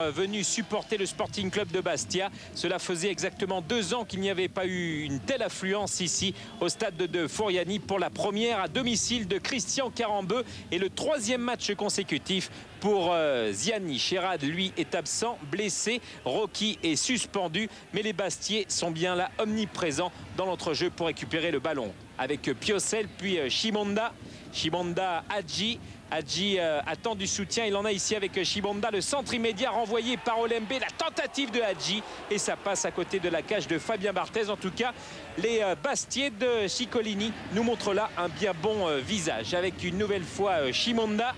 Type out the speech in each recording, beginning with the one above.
Venu supporter le Sporting Club de Bastia. Cela faisait exactement 2 ans qu'il n'y avait pas eu une telle affluence ici au stade de Furiani pour la première à domicile de Christian Karembeu et le 3e match consécutif pour Ziani. Sherrad, lui, est absent, blessé. Rocky est suspendu, mais les Bastiais sont bien là, omniprésents dans l'entrejeu pour récupérer le ballon. Avec Piocel, puis Chimonda. Chimonda, Hadji. Hadji attend du soutien, il en a ici avec Chimonda, le centre immédiat renvoyé par Olembe, la tentative de Hadji et ça passe à côté de la cage de Fabien Barthez. En tout cas, les Bastiais de Ciccolini nous montrent là un bien bon visage avec une nouvelle fois Chimonda.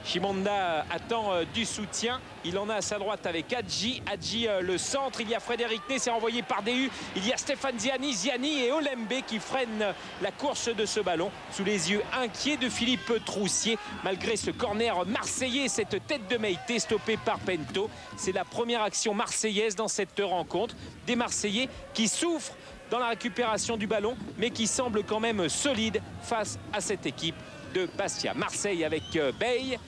Chimonda attend du soutien. Il en a à sa droite avec Hadji. Hadji le centre. Il y a Frédéric Ney, c'est renvoyé par Déhu. Il y a Stéphane Ziani. Ziani et Olembe qui freinent la course de ce ballon sous les yeux inquiets de Philippe Troussier. Malgré ce corner marseillais, cette tête de Meïté stoppée par Pento. C'est la première action marseillaise dans cette rencontre. Des Marseillais qui souffrent dans la récupération du ballon, mais qui semblent quand même solides face à cette équipe de Bastia. Marseille avec Bey.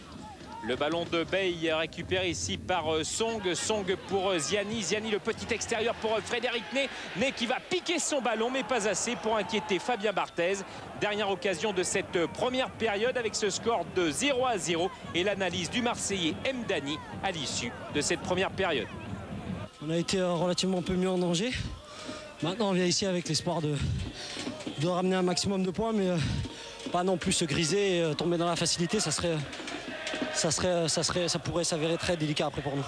Le ballon de Bey récupéré ici par Song. Song pour Ziani. Ziani, le petit extérieur pour Frédéric Ney. Ney qui va piquer son ballon, mais pas assez pour inquiéter Fabien Barthez. Dernière occasion de cette première période avec ce score de 0-0 et l'analyse du Marseillais Mdani à l'issue de cette première période. On a été relativement un peu mieux en danger. Maintenant, on vient ici avec l'espoir de ramener un maximum de points, mais pas non plus se griser et tomber dans la facilité. Ça pourrait s'avérer très délicat après pour nous.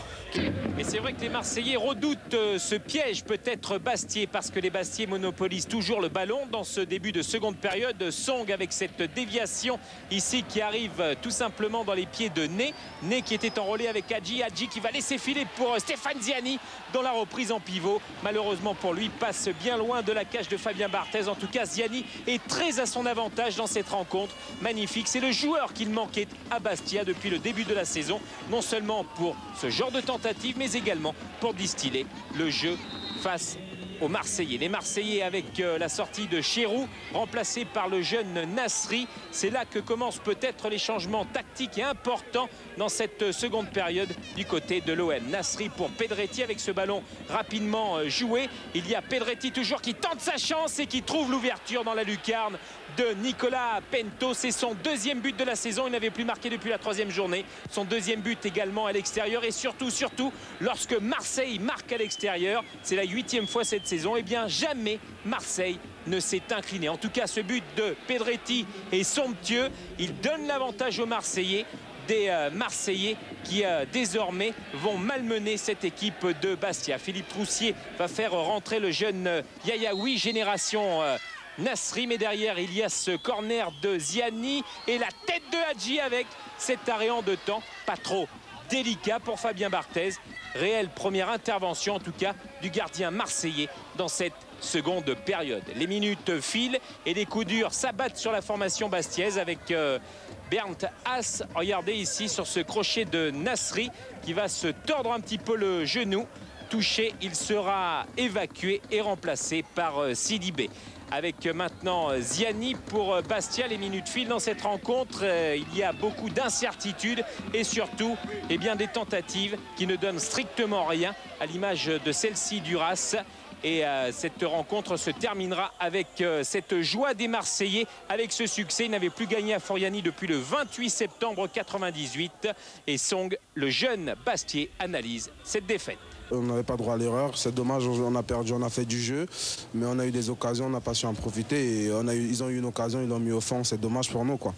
Et c'est vrai que les Marseillais redoutent ce piège peut-être Bastiais, parce que les Bastiais monopolisent toujours le ballon dans ce début de seconde période. Song avec cette déviation ici qui arrive tout simplement dans les pieds de Ney. Ney qui était enrôlé avec Hadji. Hadji qui va laisser filer pour Stéphane Ziani dans la reprise en pivot. Malheureusement pour lui, passe bien loin de la cage de Fabien Barthez. En tout cas, Ziani est très à son avantage dans cette rencontre. Magnifique, c'est le joueur qu'il manquait à Bastia depuis le début de la saison, non seulement pour ce genre de tentative, mais également pour distiller le jeu face aux Marseillais. Les Marseillais avec la sortie de Cherou, remplacé par le jeune Nasri. C'est là que commencent peut-être les changements tactiques et importants dans cette seconde période du côté de l'OM. Nasri pour Pedretti avec ce ballon rapidement joué. Il y a Pedretti toujours qui tente sa chance et qui trouve l'ouverture dans la lucarne de Nicolas Pento. C'est son 2e but de la saison. Il n'avait plus marqué depuis la 3e journée. Son 2e but également à l'extérieur. Et surtout, lorsque Marseille marque à l'extérieur, c'est la 8e fois cette saison, et bien jamais Marseille ne s'est incliné. En tout cas, ce but de Pedretti est somptueux. Il donne l'avantage aux Marseillais. Des Marseillais qui désormais vont malmener cette équipe de Bastia. Philippe Troussier va faire rentrer le jeune Yayaoui, génération Nasri, mais derrière il y a ce corner de Ziani et la tête de Hadji avec cet arrêt en 2 temps, pas trop délicat pour Fabien Barthez. Réelle première intervention en tout cas du gardien marseillais dans cette seconde période. Les minutes filent et les coups durs s'abattent sur la formation bastiaise avec Bernd Haas. Regardez ici sur ce crochet de Nasri qui va se tordre un petit peu le genou. Touché, il sera évacué et remplacé par Sidibé. Avec maintenant Ziani pour Bastia. Les minutes filent dans cette rencontre. Il y a beaucoup d'incertitudes et surtout des tentatives qui ne donnent strictement rien, à l'image de celle-ci d'Uras. Et cette rencontre se terminera avec cette joie des Marseillais avec ce succès. Ils n'avaient plus gagné à Furiani depuis le 28 septembre 98. Et Song, le jeune Bastiais, analyse cette défaite. On n'avait pas droit à l'erreur, c'est dommage, on a perdu, on a fait du jeu, mais on a eu des occasions, on n'a pas su en profiter et ils ont eu une occasion, ils l'ont mis au fond, c'est dommage pour nous, quoi.